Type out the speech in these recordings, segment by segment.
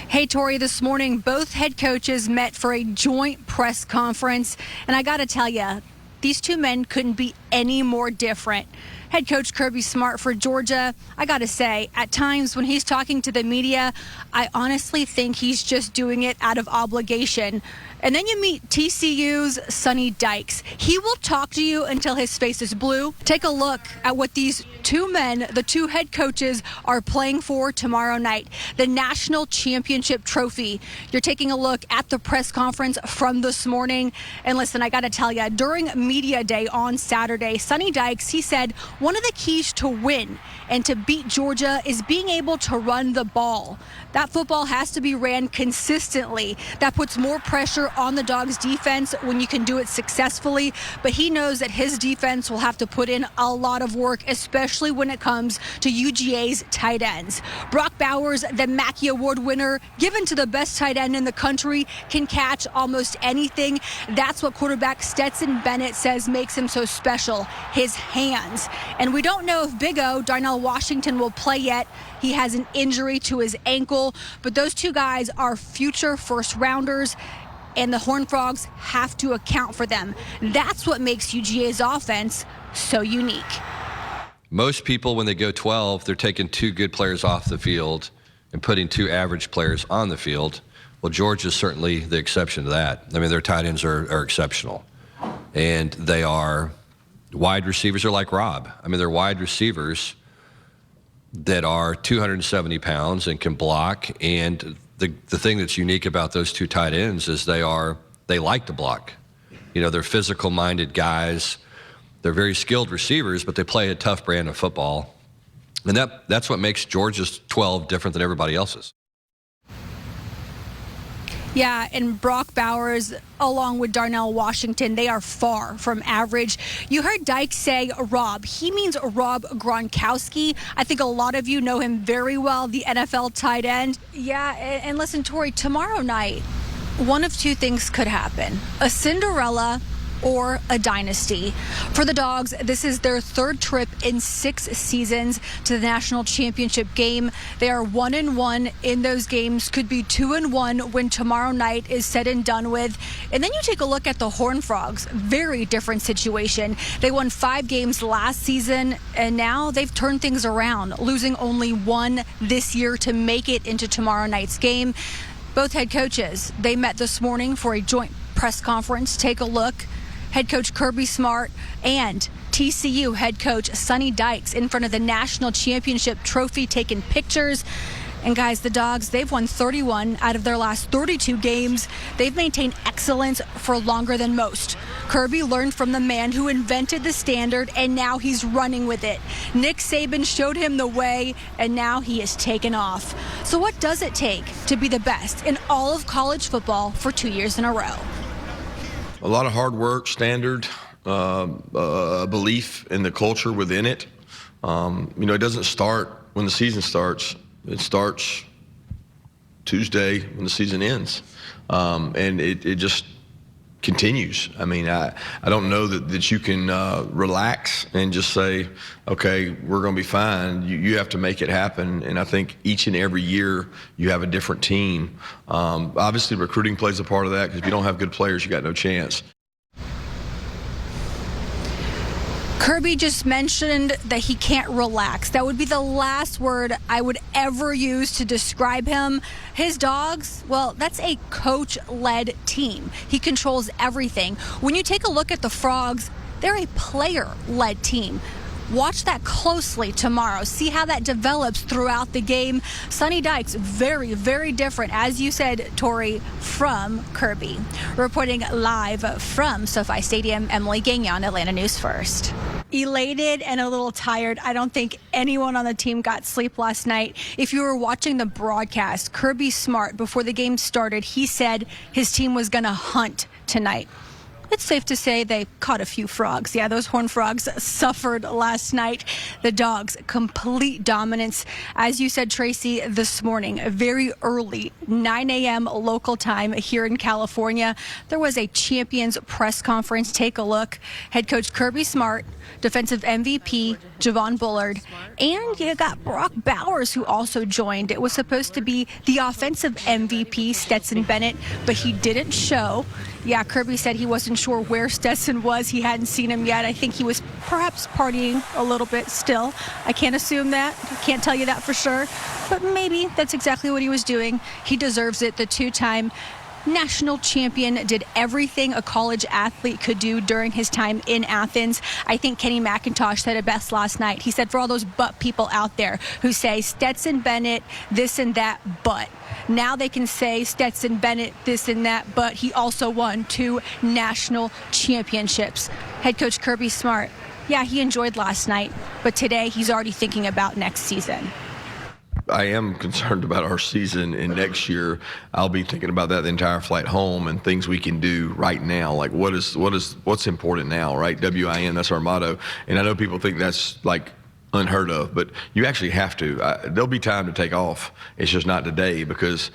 Hey, Tori, this morning, both head coaches met for a joint press conference. And I got to tell you, these two men couldn't be any more different. Head coach Kirby Smart for Georgia, I got to say, at times when he's talking to the media, I honestly think he's just doing it out of obligation. And then you meet TCU's Sonny Dykes. He will talk to you until his face is blue. Take a look at what these two men, the two head coaches, are playing for tomorrow night, the National Championship Trophy. You're taking a look at the press conference from this morning. And listen, I got to tell you, during Media Day on Saturday, Sonny Dykes, he said one of the keys to win and to beat Georgia is being able to run the ball. That football has to be ran consistently. That puts more pressure on the Dawgs defense when you can do it successfully. But he knows that his defense will have to put in a lot of work, especially when it comes to UGA's tight ends. Brock Bowers, the Mackey Award winner, given to the best tight end in the country, can catch almost anything. That's what quarterback Stetson Bennett says makes him so special, his hands. And we don't know if Big O, Darnell Washington, will play yet. He has an injury to his ankle, but those two guys are future first rounders, and the Horned Frogs have to account for them. That's what makes UGA's offense so unique. Most people, when they go 12, they're taking two good players off the field and putting two average players on the field. Well, Georgia's certainly the exception to that. I mean, their tight ends are exceptional. And they are wide receivers are like Rob. I mean, they're wide receivers that are 270 pounds and can block. And the thing that's unique about those two tight ends is they like to block. You know, they're physical-minded guys. They're very skilled receivers, but they play a tough brand of football. And that's what makes Georgia's 12 different than everybody else's. Yeah, and Brock Bowers, along with Darnell Washington, they are far from average. You heard Dykes say Rob. He means Rob Gronkowski. I think a lot of you know him very well, the NFL tight end. Yeah, and listen, Tori, tomorrow night, one of two things could happen. A Cinderella or a dynasty. For the Dawgs, this is their third trip in 6 seasons to the national championship game. They are 1-1 in those games, could be 2-1 when tomorrow night is said and done with. And then you take a look at the Horned Frogs, very different situation. They won 5 games last season, and now they've turned things around, losing only 1 this year to make it into tomorrow night's game. Both head coaches, they met this morning for a joint press conference. Take a look. Head coach Kirby Smart and TCU head coach Sonny Dykes in front of the national championship trophy taking pictures. And guys, the Dawgs, they've won 31 out of their last 32 games. They've maintained excellence for longer than most. Kirby learned from the man who invented the standard, and now he's running with it. Nick Saban showed him the way, and now he has taken off. So what does it take to be the best in all of college football for 2 years in a row? A lot of hard work, standard, belief in the culture within it. It doesn't start when the season starts. It starts Tuesday when the season ends. And it just continues. I mean, I don't know that you can relax and just say, okay, we're going to be fine. You have to make it happen. And I think each and every year you have a different team. Obviously, recruiting plays a part of that, because if you don't have good players, you got no chance. Kirby just mentioned that he can't relax. That would be the last word I would ever use to describe him. His Dawgs, well, that's a coach-led team. He controls everything. When you take a look at the Frogs, they're a player-led team. Watch that closely tomorrow. See how that develops throughout the game. Sonny Dykes, very, very different, as you said, Tori, from Kirby. Reporting live from SoFi Stadium, Emily Gagnon, Atlanta News First. Elated and a little tired. I don't think anyone on the team got sleep last night. If you were watching the broadcast, Kirby Smart, before the game started, he said his team was going to hunt tonight. It's safe to say they caught a few frogs. Yeah, those Horned Frogs suffered last night. The Dogs, complete dominance. As you said, Tracy, this morning, very early, 9 a.m. local time here in California, there was a champions press conference. Take a look. Head coach Kirby Smart, defensive MVP Javon Bullard, and you got Brock Bowers, who also joined. It was supposed to be the offensive MVP, Stetson Bennett, but he didn't show. Yeah, Kirby said he wasn't sure where Stetson was. He hadn't seen him yet. I think he was perhaps partying a little bit still. I can't assume that. I can't tell you that for sure. But maybe that's exactly what he was doing. He deserves it. The two-time national champion did everything a college athlete could do during his time in Athens. I think Kenny McIntosh said it best last night. He said, for all those but people out there who say Stetson Bennett, this and that, but now they can say Stetson Bennett, this and that, but he also won 2 national championships. Head coach Kirby Smart, yeah, he enjoyed last night, but today he's already thinking about next season. I am concerned about our season, and next year I'll be thinking about that the entire flight home and things we can do right now. Like what's important now, right? WIN, that's our motto. And I know people think that's like unheard of, but you actually have to. There'll be time to take off. It's just not today because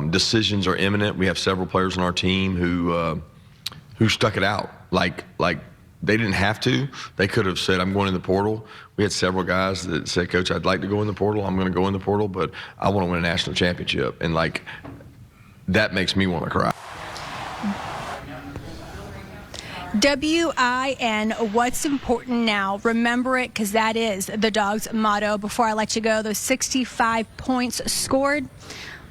decisions are imminent. We have several players on our team who stuck it out. Like they didn't have to. They could have said, I'm going in the portal. We had several guys that said, Coach, I'd like to go in the portal. I'm going to go in the portal, but I want to win a national championship. And, like, that makes me want to cry. WIN, what's important now? Remember it, because that is the Dogs' motto. Before I let you go, those 65 points scored.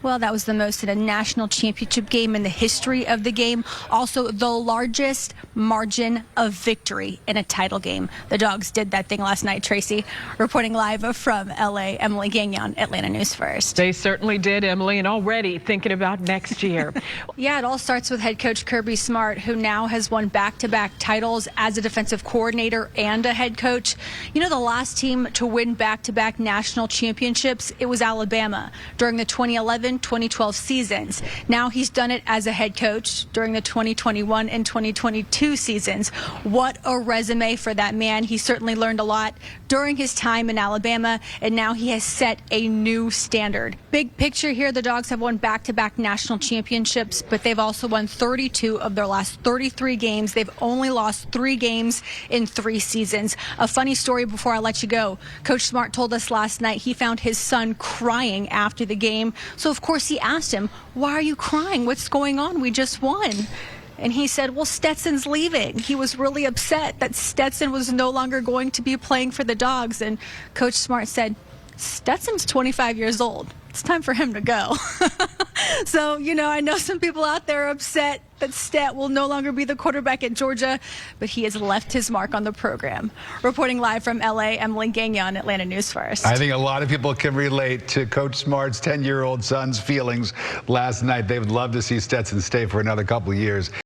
Well, that was the most in a national championship game in the history of the game. Also, the largest margin of victory in a title game. The Dogs did that thing last night, Tracy. Reporting live from L.A., Emily Gagnon, Atlanta News First. They certainly did, Emily, and already thinking about next year. Yeah, it all starts with head coach Kirby Smart, who now has won back-to-back titles as a defensive coordinator and a head coach. You know, the last team to win back-to-back national championships, it was Alabama during the 2011-2012 seasons. Now he's done it as a head coach during the 2021 and 2022 seasons. What a resume for that man. He certainly learned a lot during his time in Alabama, and now he has set a new standard. Big picture here, the Dogs have won back-to-back national championships, but they've also won 32 of their last 33 games. They've only lost 3 games in 3 seasons. A funny story before I let you go. Coach Smart told us last night he found his son crying after the game. So, of course, he asked him, why are you crying? What's going on? We just won. And he said, well, Stetson's leaving. He was really upset that Stetson was no longer going to be playing for the Dogs. And Coach Smart said, Stetson's 25 years old. It's time for him to go. So, you know, I know some people out there are upset that Stet will no longer be the quarterback at Georgia, but he has left his mark on the program. Reporting live from L.A., Emily Gagnon, Atlanta News First. I think a lot of people can relate to Coach Smart's 10-year-old son's feelings last night. They would love to see Stetson stay for another couple of years.